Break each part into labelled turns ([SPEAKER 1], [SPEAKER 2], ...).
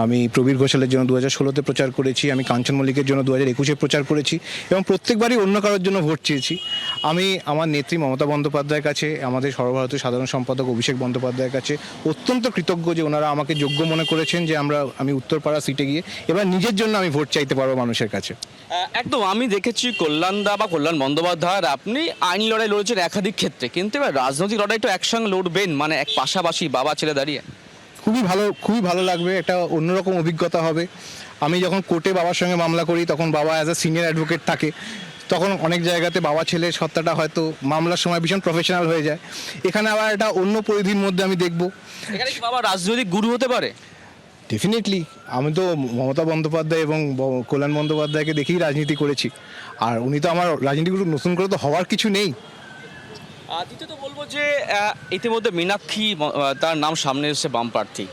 [SPEAKER 1] আমি প্রবীর ঘোষালের জন্য 2016-তে প্রচার করেছি, আমি কাঞ্চন মল্লিকের জন্য 2021-এ প্রচার করেছি এবং প্রত্যেকবারই অন্য কারোর জন্য ভোট চেয়েছি। আমি আমার নেত্রী মমতা বন্দ্যোপাধ্যায়ের কাছে, আমাদের সর্বভারতীয় সাধারণ সম্পাদক অভিষেক বন্দ্যোপাধ্যায়ের কাছে অত্যন্ত কৃতজ্ঞ যে ওনারা আমাকে যোগ্য মনে করেছেন যে আমি উত্তরপাড়া সিটে গিয়ে এবার নিজের জন্য আমি ভোট চাইতে পারবো মানুষের কাছে।
[SPEAKER 2] একদম, আমি দেখেছি কল্যাণদা বা কল্যাণ বন্দ্যোপাধ্যায় আপনি আইনি লড়াই লড়েছেন একাধিক ক্ষেত্রে, কিন্তু এবার রাজনৈতিক লড়াই তো একসঙ্গে লড়বেন, মানে এক পাশাপাশি বাবা ছেলে দাঁড়িয়ে।
[SPEAKER 1] খুবই ভালো লাগবে, একটা অন্যরকম অভিজ্ঞতা হবে। আমি যখন কোর্টে বাবার সঙ্গে মামলা করি তখন বাবা অ্যাজ এ সিনিয়র অ্যাডভোকেট থাকে, তখন অনেক জায়গাতে বাবা ছেলের সত্তাটা হয়তো মামলার সময় ভীষণ প্রফেশনাল হয়ে যায়। এখানে আবার একটা অন্য পরিধির মধ্যে আমি দেখব।
[SPEAKER 2] এখানে কি বাবা রাজনৈতিক গুরু হতে পারে?
[SPEAKER 1] ডেফিনেটলি, আমি তো মমতা বন্দ্যোপাধ্যায় এবং কল্যাণ বন্দ্যোপাধ্যায়কে দেখেই রাজনীতি করেছি, আর উনি তো আমার রাজনীতি গুরু, নতুন করে তো হওয়ার কিছু নেই।
[SPEAKER 2] দ্বিতীয়ত বলবো যে ইতিমধ্যে মীনাক্ষী তার নাম সামনে এসেছে বাম প্রার্থী।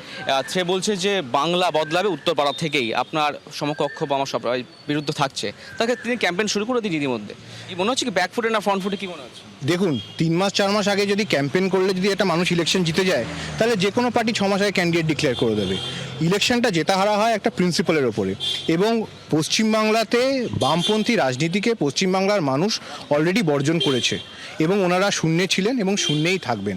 [SPEAKER 2] সে বলছে যে বাংলা বদলাবে উত্তরপাড়া থেকেই, আপনার সমকক্ষ বা আমার সবাই বিরুদ্ধে থাকছে, তাকে তিনি ক্যাম্পেইন শুরু করে দিন ইতিমধ্যে। কি মনে হচ্ছে কি ব্যাকফুটে না ফ্রন্ট ফুটে, কি মনে হচ্ছে?
[SPEAKER 1] দেখুন, 3 মাস 4 মাস আগে যদি ক্যাম্পেইন করলে যদি একটা মানুষ ইলেকশন জিতে যায়, তাহলে যে কোনো পার্টি 6 মাস আগে ক্যান্ডিডেট ডিক্লেয়ার করে দেবে। ইলেকশনটা জেতা হারা হয় একটা প্রিন্সিপালের ওপরে, এবং পশ্চিমবাংলাতে বামপন্থী রাজনীতিকে পশ্চিমবাংলার মানুষ অলরেডি বর্জন করেছে এবং ওনারা শূন্যে ছিলেন এবং শূন্যেই থাকবেন।